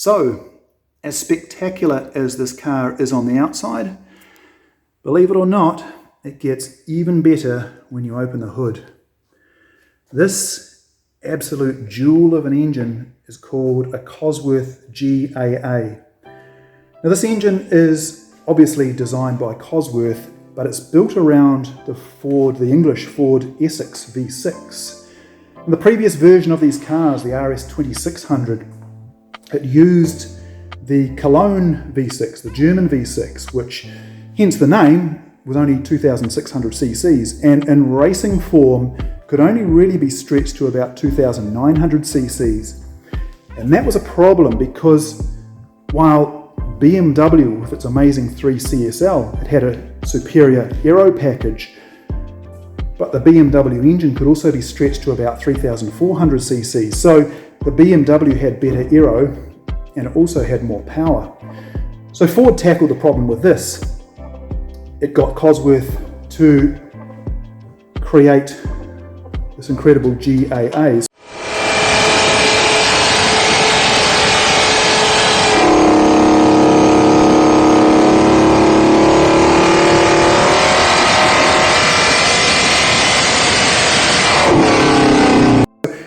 So, as spectacular as this car is on the outside, believe it or not, it gets even better when you open the hood. This absolute jewel of an engine is called a Cosworth GAA. Now this engine is obviously designed by Cosworth, but it's built around the English Ford Essex V6. In the previous version of these cars, the RS2600, it used the Cologne V6, the German V6, which, hence the name, was only 2,600 cc's, and in racing form could only really be stretched to about 2,900 cc's. And that was a problem because while BMW, with its amazing 3 CSL, it had a superior aero package, but the BMW engine could also be stretched to about 3,400 cc's. So the BMW had better aero and it also had more power. So Ford tackled the problem with this. It got Cosworth to create this incredible GAAs.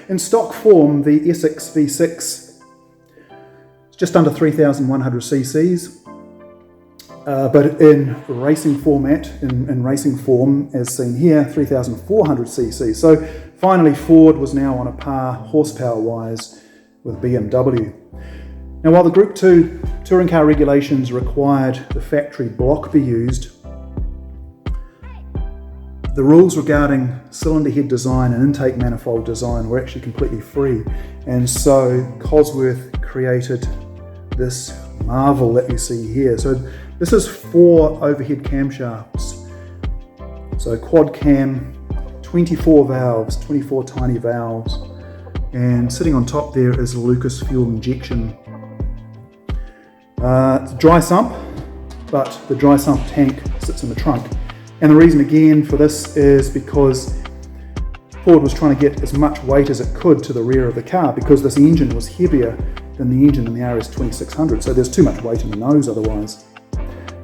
In stock form, the Essex V6 is just under 3,100 cc's. But in racing format, in racing form, as seen here, 3,400 cc's. So finally Ford was now on a par horsepower-wise with BMW. Now while the Group 2 touring car regulations required the factory block be used, the rules regarding cylinder head design and intake manifold design were actually completely free. And so Cosworth created this marvel that you see here. So this is 4 overhead camshafts. So quad cam, 24 valves, 24 tiny valves. And sitting on top there is a Lucas fuel injection. It's a dry sump, but the dry sump tank sits in the trunk. And the reason again for this is because Ford was trying to get as much weight as it could to the rear of the car because this engine was heavier than the engine in the RS2600, so there's too much weight in the nose otherwise.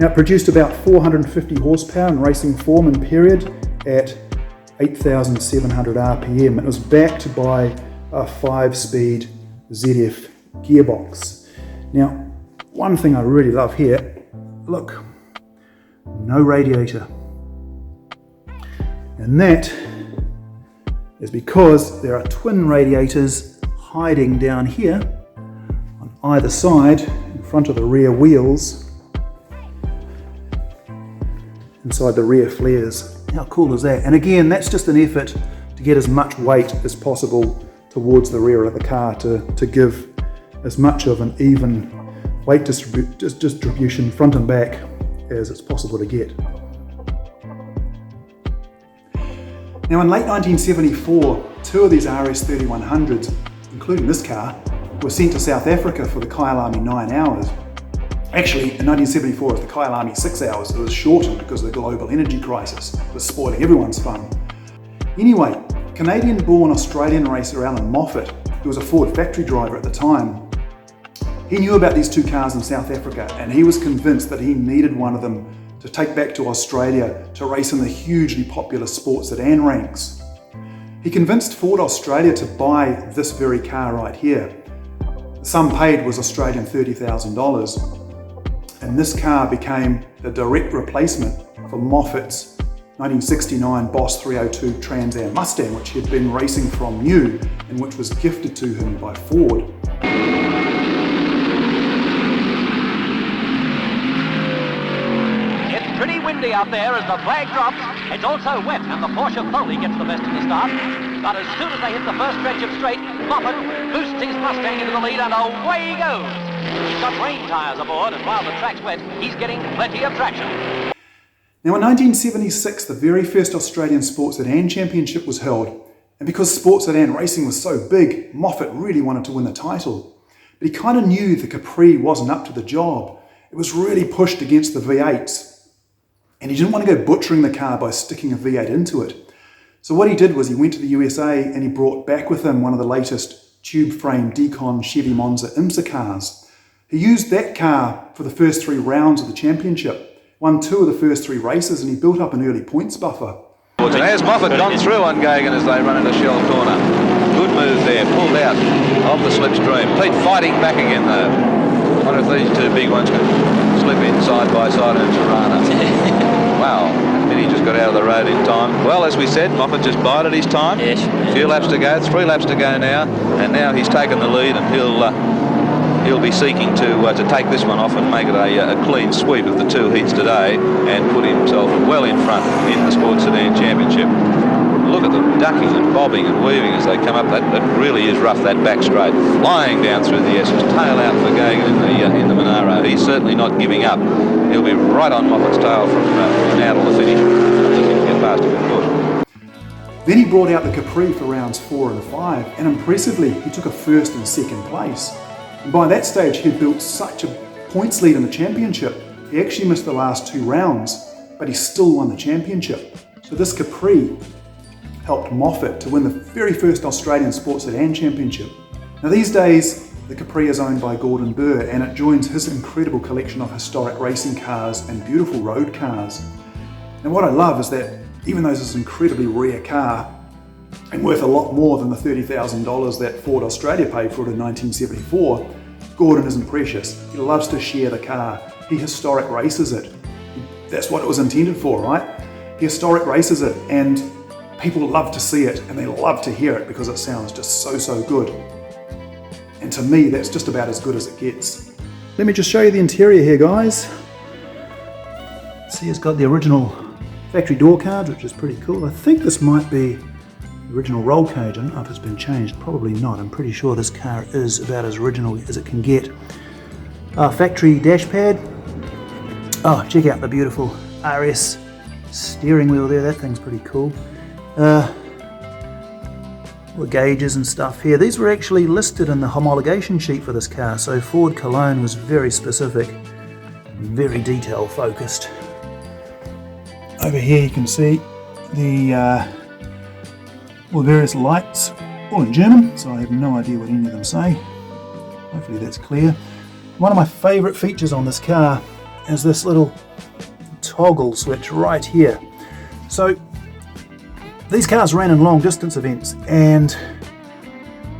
Now it produced about 450 horsepower in racing form and period at 8,700 RPM. It was backed by a 5-speed ZF gearbox. Now, one thing I really love here, look, no radiator. And that is because there are twin radiators hiding down here on either side in front of the rear wheels, inside the rear flares. How cool is that? And again, that's just an effort to get as much weight as possible towards the rear of the car to give as much of an even weight distribution front and back as it's possible to get. Now in late 1974, 2 of these RS3100s, including this car, were sent to South Africa for the Kyalami 9 hours. Actually, in 1974 it was the Kyalami 6 hours. It was shortened because of the global energy crisis. It was spoiling everyone's fun. Anyway, Canadian-born Australian racer Allan Moffat, who was a Ford factory driver at the time, he knew about these 2 cars in South Africa and he was convinced that he needed one of them to take back to Australia to race in the hugely popular sports sedan ranks. He convinced Ford Australia to buy this very car right here. The sum paid was Australian $30,000, and this car became the direct replacement for Moffat's 1969 Boss 302 Trans Am Mustang, which he had been racing from new and which was gifted to him by Ford. Pretty windy out there as the flag drops. It's also wet and the Porsche Foley gets the best of the start. But as soon as they hit the first stretch of straight, Moffat boosts his Mustang into the lead and away he goes. He's got rain tyres aboard and while the track's wet, he's getting plenty of traction. Now in 1976, the very first Australian Sports Sedan Championship was held. And because Sports Sedan racing was so big, Moffat really wanted to win the title. But he kind of knew the Capri wasn't up to the job. It was really pushed against the V8s. And he didn't want to go butchering the car by sticking a V8 into it. So what he did was he went to the USA and he brought back with him one of the latest tube frame decon Chevy Monza IMSA cars. He used that car for the first 3 rounds of the championship, won 2 of the first 3 races, and he built up an early points buffer. And has Moffat gone through on Gagan as they run into Shell Corner. Good move there, pulled out of the slipstream. Pete fighting back again though. I wonder if these 2 big ones can slip in side by side in Tirana. Wow, and he just got out of the road in time. Well, as we said, Moffat just bided his time. Yes. A few laps to go, 3 laps to go now, and now he's taken the lead, and he'll be seeking to take this one off and make it a clean sweep of the 2 heats today and put himself well in front in the Sports Sedan Championship. Look at them ducking and bobbing and weaving as they come up. That really is rough, that back straight. Flying down through the Essex, tail out for Gagan in the Monaro. He's certainly not giving up. He'll be right on Moffat's tail from now to the finish. I think he can get past him in foot. Then he brought out the Capri for rounds 4 and 5, and impressively, he took a 1st and 2nd place. And by that stage, he'd built such a points lead in the championship. He actually missed the last 2 rounds, but he still won the championship. So this Capri helped Moffat to win the very first Australian Sports Sedan Championship. Now these days, the Capri is owned by Gordon Burr, and it joins his incredible collection of historic racing cars and beautiful road cars. Now what I love is that even though this is an incredibly rare car and worth a lot more than the $30,000 that Ford Australia paid for it in 1974, Gordon isn't precious. He loves to share the car. He historic races it. That's what it was intended for, right? He historic races it, and people love to see it, and they love to hear it because it sounds just so good. And to me, that's just about as good as it gets. Let me just show you the interior here, guys. See, it's got the original factory door cards, which is pretty cool. I think this might be the original roll cage. I don't know if it's been changed. Probably not. I'm pretty sure this car is about as original as it can get. Factory dash pad. Oh, check out the beautiful RS steering wheel there. That thing's pretty cool. All the gauges and stuff here. These were actually listed in the homologation sheet for this car, so Ford Cologne was very specific, very detail focused. Over here you can see the all the various lights, all in German, so I have no idea what any of them say. Hopefully that's clear. One of my favourite features on this car is this little toggle switch right here. So these cars ran in long distance events, and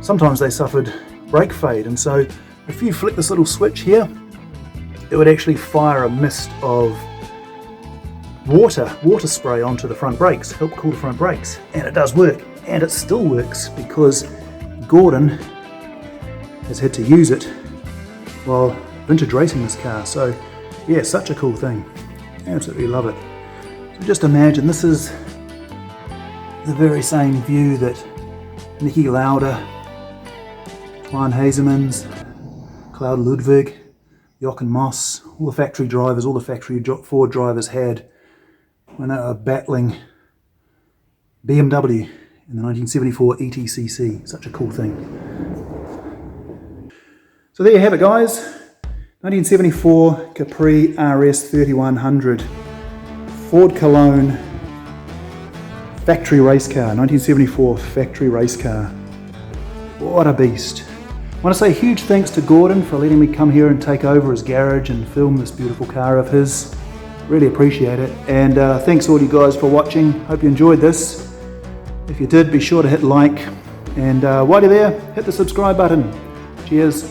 sometimes they suffered brake fade, and so if you flick this little switch here, it would actually fire a mist of water spray onto the front brakes, help cool the front brakes, and it does work. And it still works because Gordon has had to use it while vintage racing this car. So yeah, such a cool thing. Absolutely love it. So just imagine this is the very same view that Niki Lauda, Juan Hazemans, Cloud Ludwig, Jochen Moss, all the factory drivers, all the factory Ford drivers had when they were battling BMW in the 1974 ETCC. Such a cool thing. So there you have it, guys. 1974 Capri RS3100 Ford Cologne factory race car, 1974 factory race car. What a beast. I want to say huge thanks to Gordon for letting me come here and take over his garage and film this beautiful car of his. Really appreciate it. And thanks all you guys for watching. Hope you enjoyed this. If you did, be sure to hit like. And while you're there, hit the subscribe button. Cheers.